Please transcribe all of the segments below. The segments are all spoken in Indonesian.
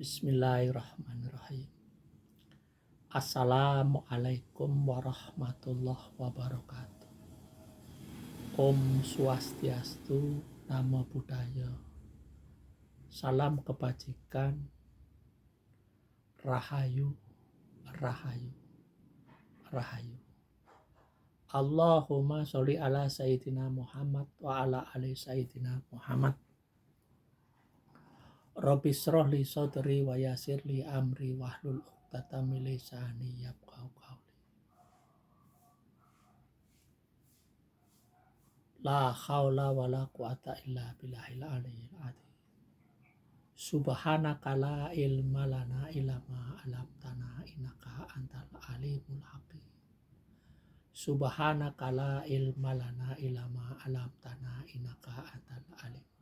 Bismillahirrahmanirrahim. Assalamualaikum warahmatullahi wabarakatuh. Om Swastiastu, Namo Buddhaya. Salam kebajikan, Rahayu, Rahayu, Rahayu. Allahumma sholli ala Sayyidina Muhammad wa ala ali Sayyidina Muhammad. Rabbi shrah li sadri wa yassir li amri wahlul 'uqdatam min lisani yafqahu qawli. La haula wala quwata illa billahil aliyyil azim. Subhanaka la ilma lana illa ma 'allamtana innaka antal alimul hakim. Subhanaka la ilma lana illa ma 'allamtana innaka antal alimul hakim.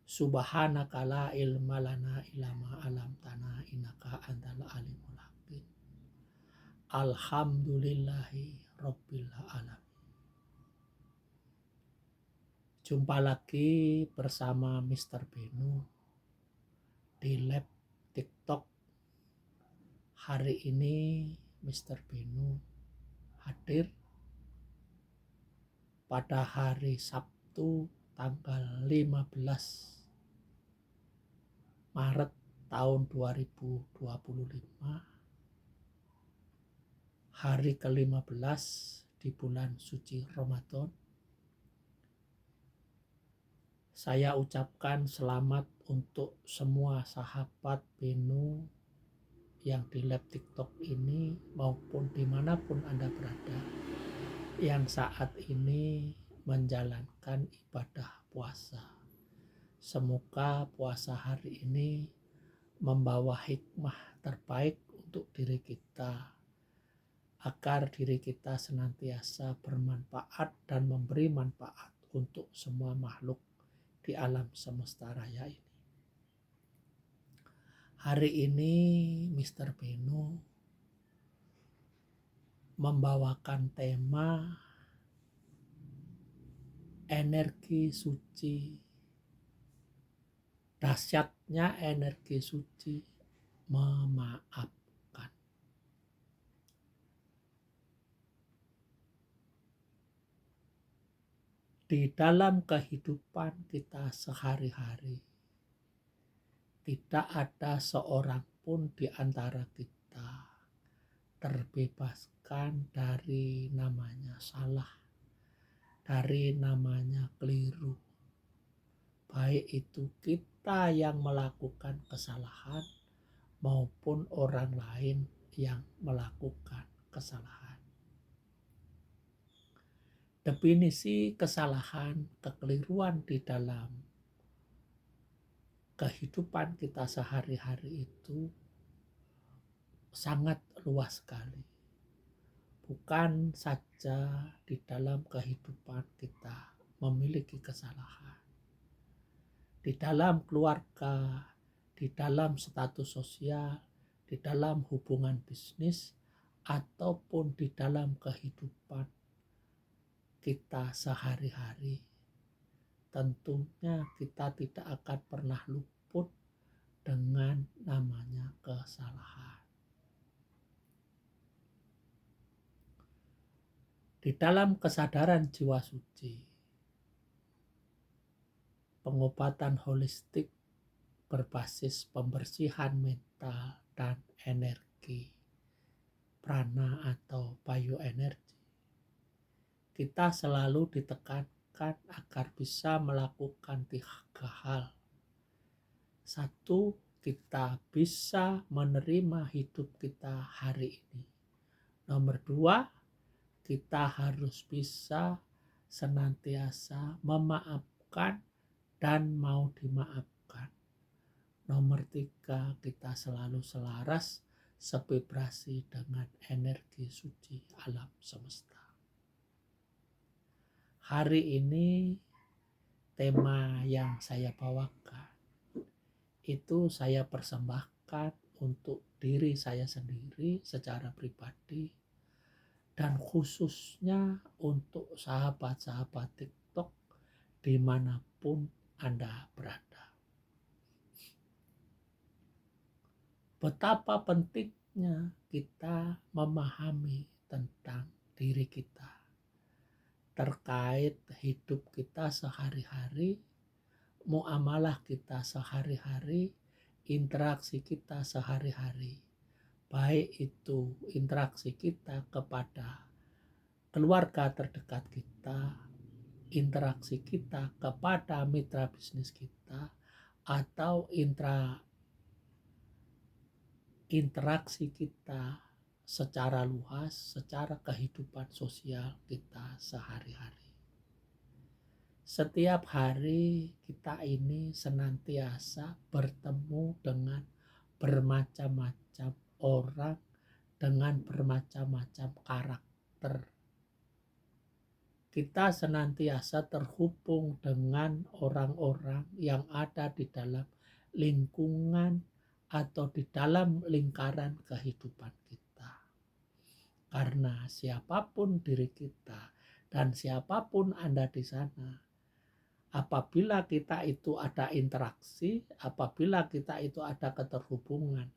Subhanaka la ilma lana illa ma 'allamtana innaka antal alimul hakim. Alhamdulillahi rabbil alamin. Jumpa lagi bersama Mr. Benu di lab TikTok. Hari ini Mr. Benu hadir pada hari Sabtu tanggal 15 Maret tahun 2025, hari ke-15 di bulan suci Ramadan. Saya ucapkan selamat untuk semua sahabat Benu yang di lab TikTok ini maupun dimanapun Anda berada yang saat ini menjalankan ibadah puasa. Semoga puasa hari ini membawa hikmah terbaik untuk diri kita, agar diri kita senantiasa bermanfaat dan memberi manfaat untuk semua makhluk di alam semesta raya ini. Hari ini Mr. Benu membawakan tema energi suci. Dahsyatnya energi suci memaafkan. Di dalam kehidupan kita sehari-hari, tidak ada seorang pun di antara kita terbebaskan dari namanya salah, dari namanya keliru. Baik itu kita yang melakukan kesalahan maupun orang lain yang melakukan kesalahan. Definisi kesalahan, kekeliruan di dalam kehidupan kita sehari-hari itu sangat luas sekali. Bukan saja di dalam kehidupan kita memiliki kesalahan. Di dalam keluarga, di dalam status sosial, di dalam hubungan bisnis, ataupun di dalam kehidupan kita sehari-hari, tentunya kita tidak akan pernah luput dengan namanya kesalahan. Di dalam kesadaran jiwa suci, pengobatan holistik berbasis pembersihan mental dan energi, prana atau bioenergi, kita selalu ditekankan agar bisa melakukan 3 hal. 1, kita bisa menerima hidup kita hari ini. Nomor 2, kita harus bisa senantiasa memaafkan dan mau dimaafkan. Nomor 3, kita selalu selaras sevibrasi dengan energi suci alam semesta. Hari ini tema yang saya bawakan itu saya persembahkan untuk diri saya sendiri secara pribadi, dan khususnya untuk sahabat-sahabat TikTok dimanapun Anda berada. betapa pentingnya kita memahami tentang diri kita, terkait hidup kita sehari-hari, muamalah kita sehari-hari, interaksi kita sehari-hari. Baik itu interaksi kita kepada keluarga terdekat kita, interaksi kita kepada mitra bisnis kita, atau interaksi kita secara luas, secara kehidupan sosial kita sehari-hari. Setiap hari kita ini senantiasa bertemu dengan bermacam-macam orang dengan bermacam-macam karakter. Kita senantiasa terhubung dengan orang-orang yang ada di dalam lingkungan atau di dalam lingkaran kehidupan kita. Karena siapapun diri kita dan siapapun Anda di sana, apabila kita itu ada interaksi, apabila kita itu ada keterhubungan,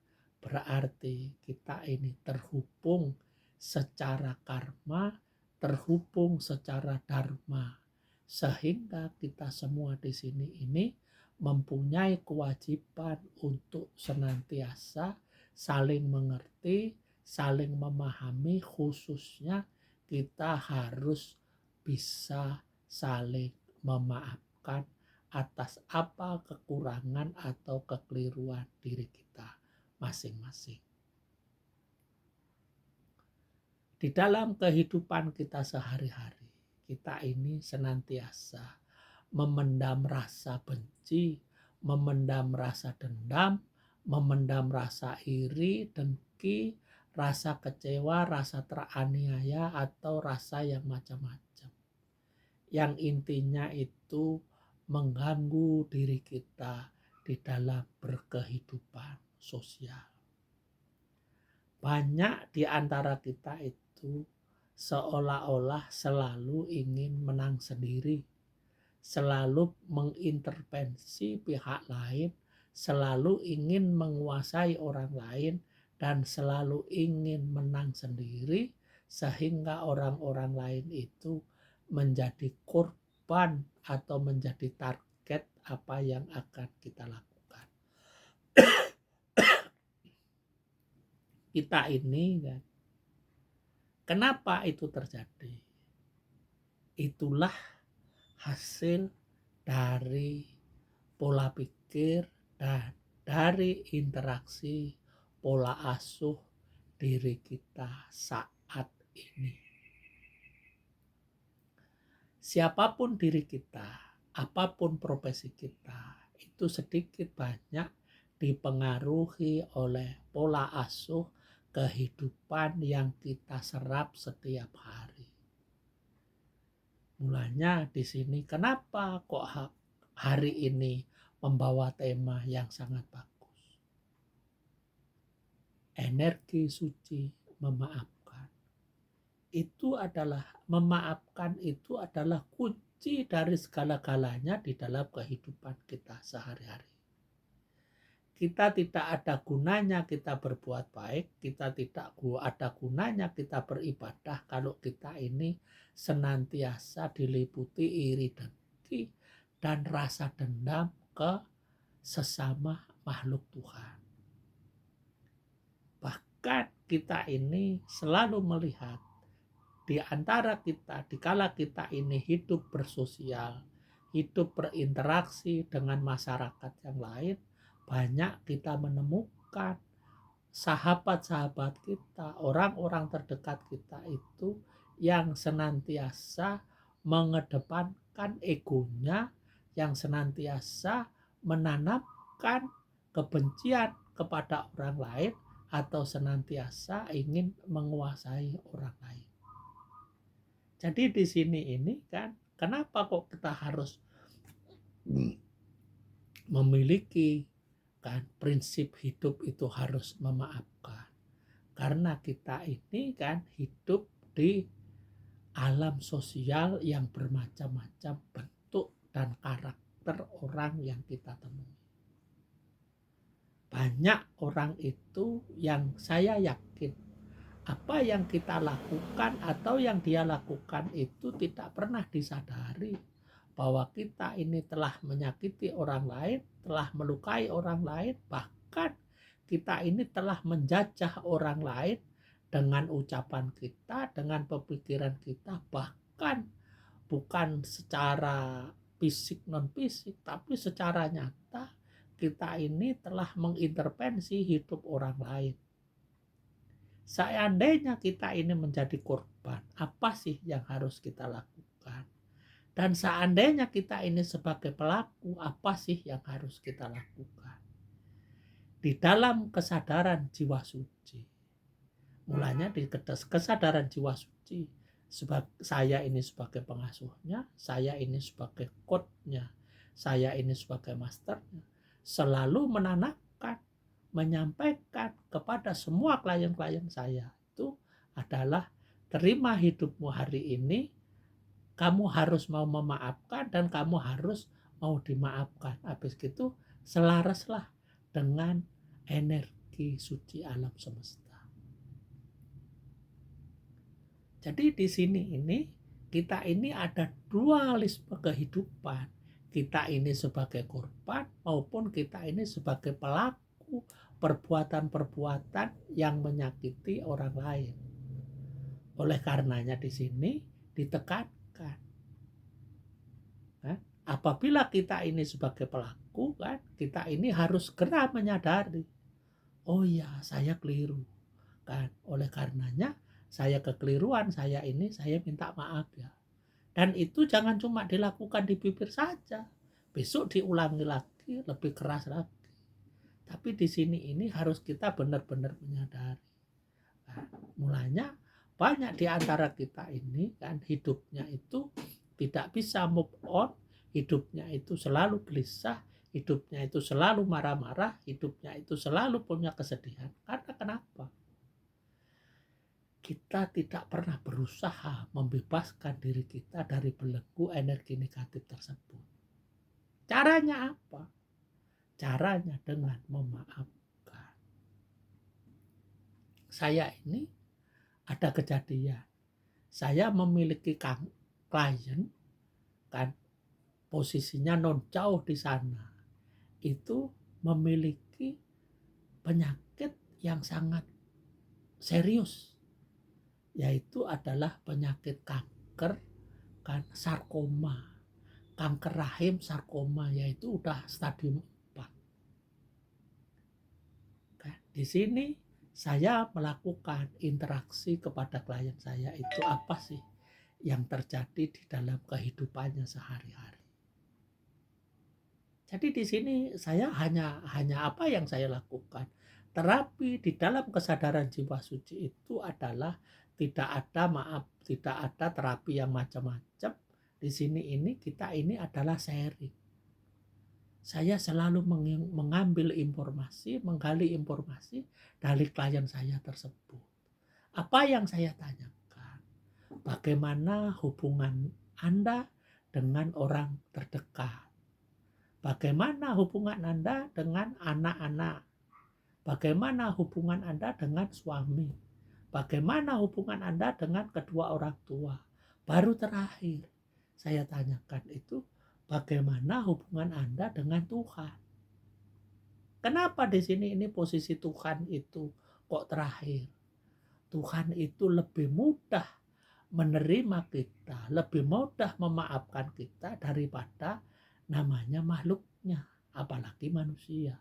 berarti kita ini terhubung secara karma, terhubung secara dharma, sehingga kita semua di sini ini mempunyai kewajiban untuk senantiasa saling mengerti, saling memahami, khususnya kita harus bisa saling memaafkan atas apa kekurangan atau kekeliruan diri kita masing-masing. Di dalam kehidupan kita sehari-hari, kita ini senantiasa memendam rasa benci, memendam rasa dendam, memendam rasa iri, dengki, rasa kecewa, rasa teraniaya, atau rasa yang macam-macam. Yang intinya itu mengganggu diri kita di dalam berkehidupan sosial. Banyak di antara kita itu seolah-olah selalu ingin menang sendiri, selalu mengintervensi pihak lain, selalu ingin menguasai orang lain, dan selalu ingin menang sendiri, sehingga orang-orang lain itu menjadi korban atau menjadi target apa yang akan kita lakukan. Kita ini kan, kenapa itu terjadi? Itulah hasil dari pola pikir dan dari interaksi pola asuh diri kita saat ini. Siapapun diri kita, apapun profesi kita, itu sedikit banyak dipengaruhi oleh pola asuh kehidupan yang kita serap setiap hari. Mulanya di sini, kenapa kok hari ini membawa tema yang sangat bagus? Energi suci memaafkan. Itu adalah memaafkan, itu adalah kunci dari segala-galanya di dalam kehidupan kita sehari-hari. Kita tidak ada gunanya kita berbuat baik, kita tidak ada gunanya kita beribadah kalau kita ini senantiasa diliputi iri dengki dan rasa dendam ke sesama makhluk Tuhan. Bahkan kita ini selalu melihat di antara kita, dikala kita ini hidup bersosial, hidup berinteraksi dengan masyarakat yang lain, banyak kita menemukan sahabat-sahabat kita, orang-orang terdekat kita itu yang senantiasa mengedepankan egonya, yang senantiasa menanamkan kebencian kepada orang lain atau senantiasa ingin menguasai orang lain. Jadi di sini ini kan, kenapa kok kita harus memiliki kan prinsip hidup itu harus memaafkan? Karena kita ini kan hidup di alam sosial yang bermacam-macam bentuk dan karakter orang yang kita temui. banyak orang itu yang saya yakin apa yang kita lakukan atau yang dia lakukan itu tidak pernah disadari bahwa kita ini telah menyakiti orang lain, telah melukai orang lain, bahkan kita ini telah menjajah orang lain dengan ucapan kita, dengan pemikiran kita, bahkan bukan secara fisik non fisik, tapi secara nyata kita ini telah mengintervensi hidup orang lain. Seandainya kita ini menjadi korban, apa sih yang harus kita lakukan? Dan seandainya kita ini sebagai pelaku, apa sih yang harus kita lakukan? Di dalam kesadaran jiwa suci, mulanya di kesadaran jiwa suci, saya ini sebagai pengasuhnya, saya ini sebagai coachnya, saya ini sebagai masternya, selalu menanamkan, menyampaikan kepada semua klien-klien saya itu adalah terima hidupmu hari ini, kamu harus mau memaafkan dan kamu harus mau dimaafkan. Habis itu selaraslah dengan energi suci alam semesta. Jadi di sini ini kita ini ada dualisme kehidupan. Kita ini sebagai korban maupun kita ini sebagai pelaku perbuatan-perbuatan yang menyakiti orang lain. Oleh karenanya di sini ditekankan. Apabila kita ini sebagai pelaku, kan, kita ini harus segera menyadari, oh ya saya keliru, kan. Oleh karenanya saya kekeliruan, saya minta maaf ya. Dan itu jangan cuma dilakukan di bibir saja, besok diulangi lagi, lebih keras lagi. Tapi di sini ini harus kita benar-benar menyadari. Nah, mulanya banyak di antara kita ini kan hidupnya itu tidak bisa move on, hidupnya itu selalu gelisah, hidupnya itu selalu marah-marah, hidupnya itu selalu punya kesedihan. Karena kenapa? Kita tidak pernah berusaha membebaskan diri kita dari belenggu energi negatif tersebut. Caranya apa? Caranya dengan memaafkan. Saya ini ada kejadian. Saya memiliki klien, kan, posisinya non jauh di sana. Itu memiliki penyakit yang sangat serius, yaitu adalah penyakit kanker, kan, sarkoma, kanker rahim sarkoma, yaitu udah stadium 4. Kan, di sini saya melakukan interaksi kepada klien saya itu apa sih yang terjadi di dalam kehidupannya sehari-hari. Jadi di sini saya hanya apa yang saya lakukan. Terapi di dalam kesadaran jiwa suci itu adalah tidak ada terapi yang macam-macam. Di sini ini kita ini adalah sharing. Saya selalu mengambil informasi, menggali informasi dari klien saya tersebut. Apa yang saya tanyakan? Bagaimana hubungan Anda dengan orang terdekat? Bagaimana hubungan Anda dengan anak-anak? Bagaimana hubungan Anda dengan suami? Bagaimana hubungan Anda dengan kedua orang tua? Baru terakhir saya tanyakan itu, bagaimana hubungan Anda dengan Tuhan? Kenapa di sini ini posisi Tuhan itu kok terakhir? Tuhan itu lebih mudah menerima kita, lebih mudah memaafkan kita daripada namanya makhluknya, apalagi manusia.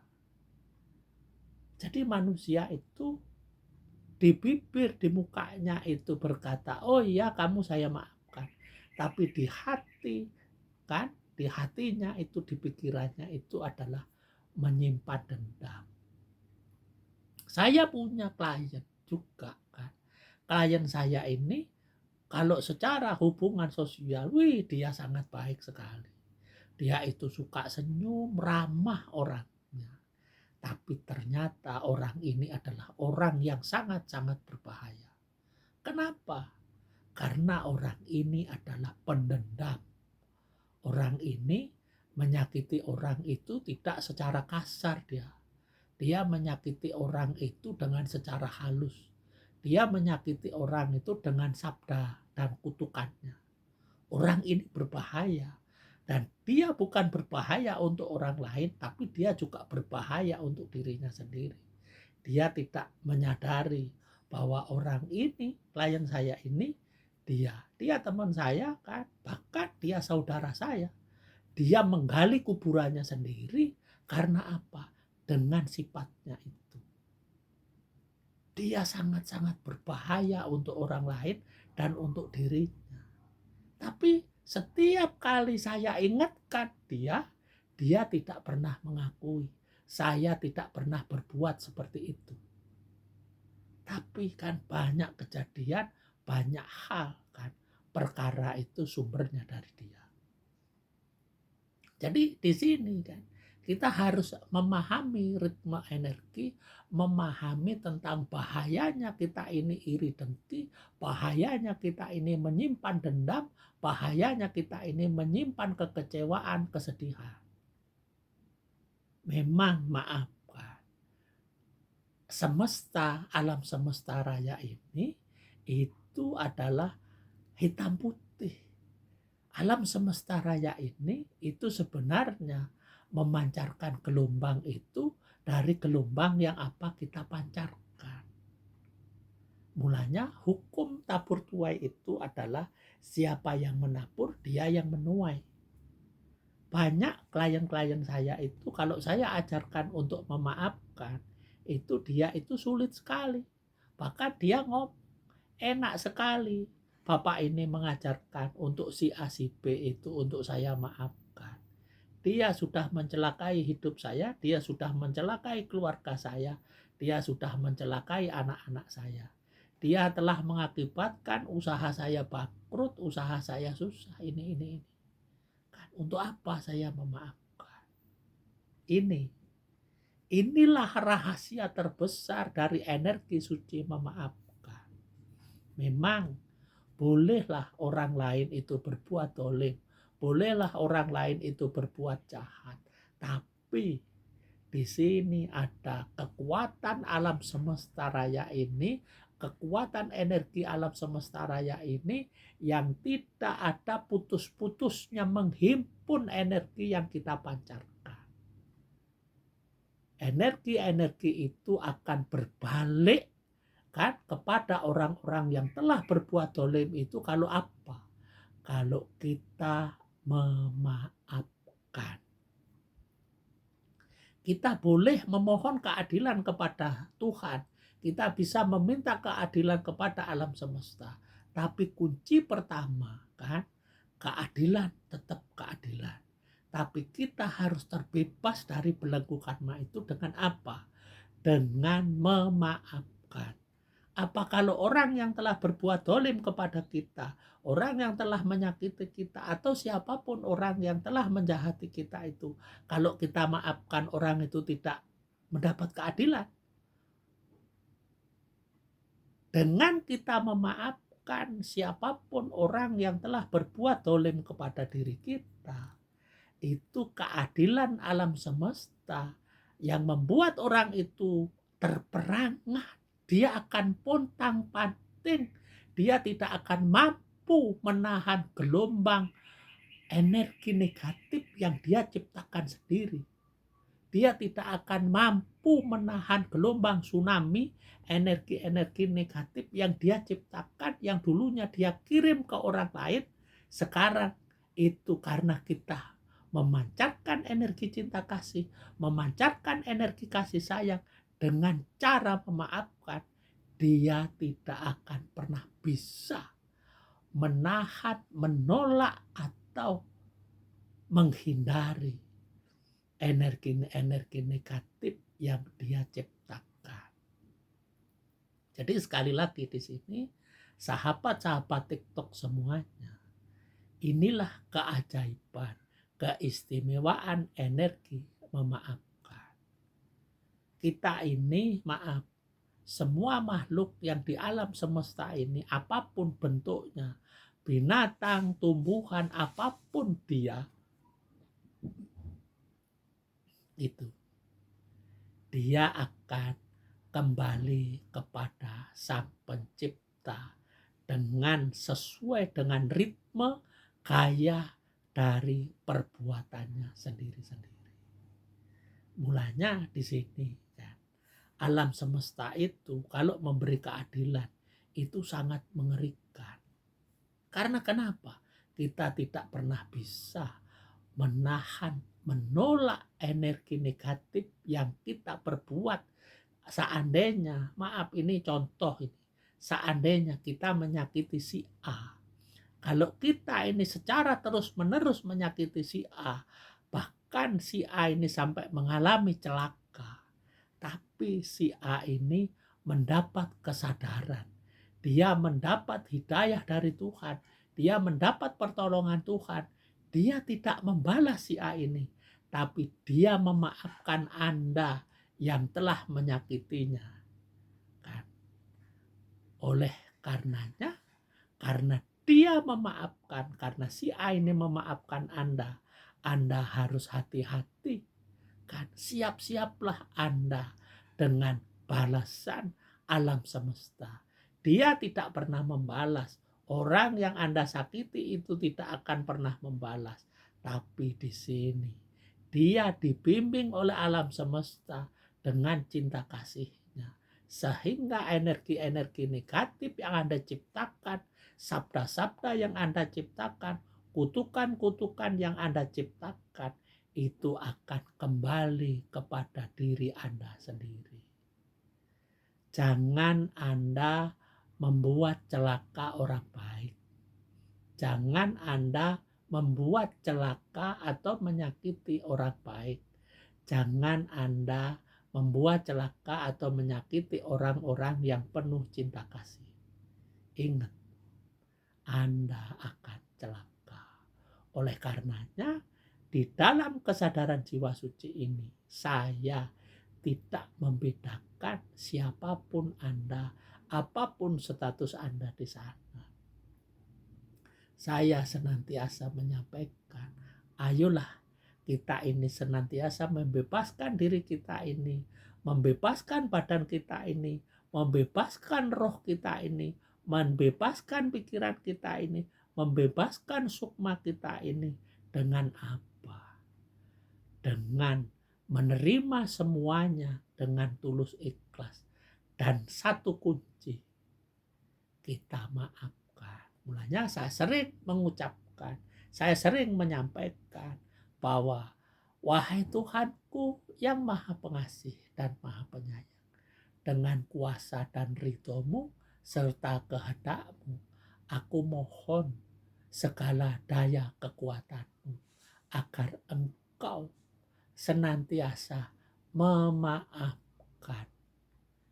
Jadi manusia itu di bibir, di mukanya itu berkata, oh iya kamu saya maafkan. Tapi di hati, kan, di hatinya itu, di pikirannya itu adalah menyimpan dendam. Saya punya klien juga, kan. Klien saya ini kalau secara hubungan sosial, dia sangat baik sekali. Dia itu suka senyum, ramah orangnya. Tapi ternyata orang ini adalah orang yang sangat-sangat berbahaya. Kenapa? Karena orang ini adalah pendendam. Orang ini menyakiti orang itu tidak secara kasar dia. dia menyakiti orang itu dengan secara halus. Dia menyakiti orang itu dengan sabda dan kutukannya. Orang ini berbahaya. Dan dia bukan berbahaya untuk orang lain, tapi dia juga berbahaya untuk dirinya sendiri. Dia tidak menyadari bahwa orang ini, klien saya ini, dia teman saya kan, bahkan dia saudara saya. Dia menggali kuburannya sendiri karena apa? Dengan sifatnya itu. Dia sangat-sangat berbahaya untuk orang lain dan untuk dirinya. Tapi setiap kali saya ingatkan dia tidak pernah mengakui. Saya tidak pernah berbuat seperti itu. Tapi kan banyak kejadian, banyak hal kan. Perkara itu sumbernya dari dia. Jadi di sini kan kita harus memahami ritme energi, memahami tentang bahayanya kita ini iri dengki, bahayanya kita ini menyimpan dendam, bahayanya kita ini menyimpan kekecewaan, kesedihan. Memang maafkan. Semesta, alam semesta raya ini itu adalah hitam putih. Alam semesta raya ini itu sebenarnya memancarkan gelombang itu dari gelombang yang apa kita pancarkan. Mulanya hukum tabur tuai itu adalah siapa yang menabur dia yang menuai. Banyak klien-klien saya itu kalau saya ajarkan untuk memaafkan itu dia itu sulit sekali. Bahkan dia ngomong enak sekali. Bapak ini mengajarkan untuk si A si B itu untuk saya maafkan. Dia sudah mencelakai hidup saya, dia sudah mencelakai keluarga saya, dia sudah mencelakai anak-anak saya. Dia telah mengakibatkan usaha saya bangkrut, usaha saya susah, ini. Kan, untuk apa saya memaafkan? Inilah rahasia terbesar dari energi suci memaafkan. Memang bolehlah orang lain itu berbuat dolim, bolehlah orang lain itu berbuat jahat, tapi di sini ada kekuatan alam semesta raya ini, kekuatan energi alam semesta raya ini yang tidak ada putus-putusnya menghimpun energi yang kita pancarkan. Energi-energi itu akan berbalik kan kepada orang-orang yang telah berbuat dolim itu kalau apa? Kalau kita memaafkan. Kita boleh memohon keadilan kepada Tuhan. Kita bisa meminta keadilan kepada alam semesta. Tapi kunci pertama kan, keadilan tetap keadilan. Tapi kita harus terbebas dari belenggu karma itu dengan apa? Dengan memaafkan. Apa kalau orang yang telah berbuat dolim kepada kita, orang yang telah menyakiti kita, atau siapapun orang yang telah menjahati kita itu, kalau kita maafkan orang itu tidak mendapat keadilan? Dengan kita memaafkan siapapun orang yang telah berbuat dolim kepada diri kita, itu keadilan alam semesta yang membuat orang itu terperangah. Dia akan pontang-panting. Dia tidak akan mampu menahan gelombang energi negatif yang dia ciptakan sendiri. Dia tidak akan mampu menahan gelombang tsunami energi-energi negatif yang dia ciptakan, yang dulunya dia kirim ke orang lain. Sekarang itu karena kita memancarkan energi cinta kasih, memancarkan energi kasih sayang dengan cara memaafkan, dia tidak akan pernah bisa menahan, menolak, atau menghindari energi-energi negatif yang dia ciptakan. Jadi sekali lagi di sini, sahabat-sahabat TikTok semuanya, inilah keajaiban, keistimewaan energi memaafkan. Kita ini maaf, semua makhluk yang di alam semesta ini, apapun bentuknya, binatang, tumbuhan, apapun dia, itu dia akan kembali kepada Sang Pencipta dengan sesuai dengan ritme gaya dari perbuatannya sendiri-sendiri. Mulanya di sini kan. Alam semesta itu kalau memberi keadilan itu sangat mengerikan. Karena kenapa? Kita tidak pernah bisa menahan, menolak energi negatif yang kita perbuat. Seandainya, maaf ini contoh ini, seandainya kita menyakiti si A, kalau kita ini secara terus-menerus menyakiti si A, bahkan si A ini sampai mengalami celaka, tapi si A ini mendapat kesadaran. Dia mendapat hidayah dari Tuhan. Dia mendapat pertolongan Tuhan. Dia tidak membalas si A ini, tapi dia memaafkan Anda yang telah menyakitinya. Kan? Oleh karenanya, karena dia memaafkan, karena si A ini memaafkan Anda harus hati-hati. Kan? Siap-siaplah Anda dengan balasan alam semesta. Dia tidak pernah membalas. Orang yang Anda sakiti itu tidak akan pernah membalas. Tapi di sini dia dibimbing oleh alam semesta dengan cinta kasihnya. Sehingga energi-energi negatif yang Anda ciptakan, sabda-sabda yang Anda ciptakan, kutukan-kutukan yang Anda ciptakan, itu akan kembali kepada diri Anda sendiri. Jangan Anda membuat celaka orang baik. Jangan Anda membuat celaka atau menyakiti orang baik. Jangan Anda membuat celaka atau menyakiti orang-orang yang penuh cinta kasih. Ingat, Anda akan celaka. Oleh karenanya, di dalam kesadaran jiwa suci ini, saya tidak membedakan siapapun Anda, apapun status Anda di sana. Saya senantiasa menyampaikan, ayolah kita ini senantiasa membebaskan diri kita ini, membebaskan badan kita ini, membebaskan roh kita ini, membebaskan pikiran kita ini, membebaskan sukma kita ini. Dengan apa? Dengan menerima semuanya dengan tulus ikhlas. Dan satu kunci, kita maafkan. Mulanya saya sering mengucapkan, saya sering menyampaikan bahwa wahai Tuhanku yang maha pengasih dan maha penyayang, dengan kuasa dan ridho-Mu serta kehendak-Mu, aku mohon segala daya kekuatan-Mu agar Engkau senantiasa memaafkan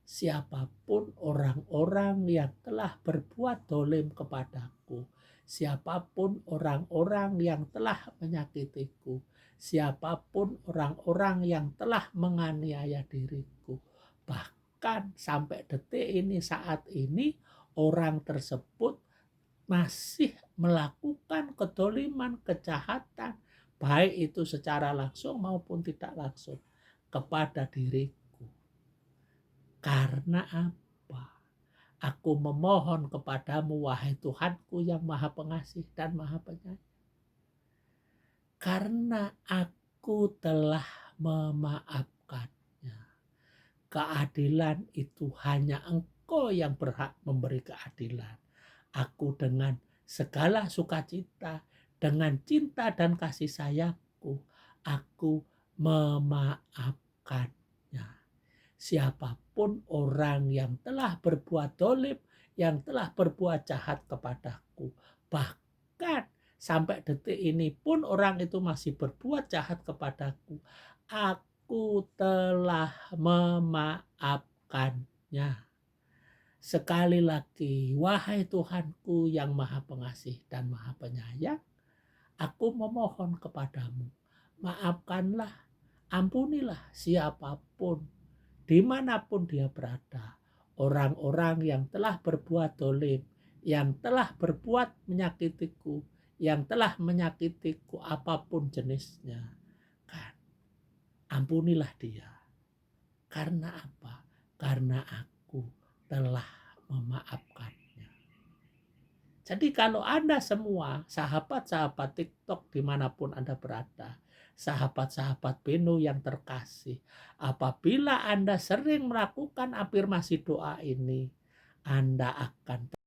siapapun orang-orang yang telah berbuat dolim kepadaku, siapapun orang-orang yang telah menyakitiku, siapapun orang-orang yang telah menganiaya diriku. Bahkan sampai detik ini, saat ini, orang tersebut masih melakukan kedoliman, kejahatan, baik itu secara langsung maupun tidak langsung kepada diriku. Karena apa? Aku memohon kepadamu, wahai Tuhanku yang maha pengasih dan maha penyayang. Karena aku telah memaafkannya. Keadilan itu hanya Engkau yang berhak memberi keadilan. Aku dengan segala sukacita, dengan cinta dan kasih sayangku, aku memaafkannya. Siapapun orang yang telah berbuat dolim, yang telah berbuat jahat kepadaku, bahkan sampai detik ini pun orang itu masih berbuat jahat kepadaku, aku telah memaafkannya. Sekali lagi, wahai Tuhanku yang maha pengasih dan maha penyayang, aku memohon kepadamu, maafkanlah, ampunilah siapapun, dimanapun dia berada, orang-orang yang telah berbuat dolim, yang telah berbuat menyakitiku, yang telah menyakitiku apapun jenisnya, kan, ampunilah dia. Karena apa? Karena aku telah memaafkannya. Jadi kalau Anda semua, sahabat-sahabat TikTok dimanapun Anda berada, sahabat-sahabat Beno yang terkasih, apabila Anda sering melakukan afirmasi doa ini, Anda akan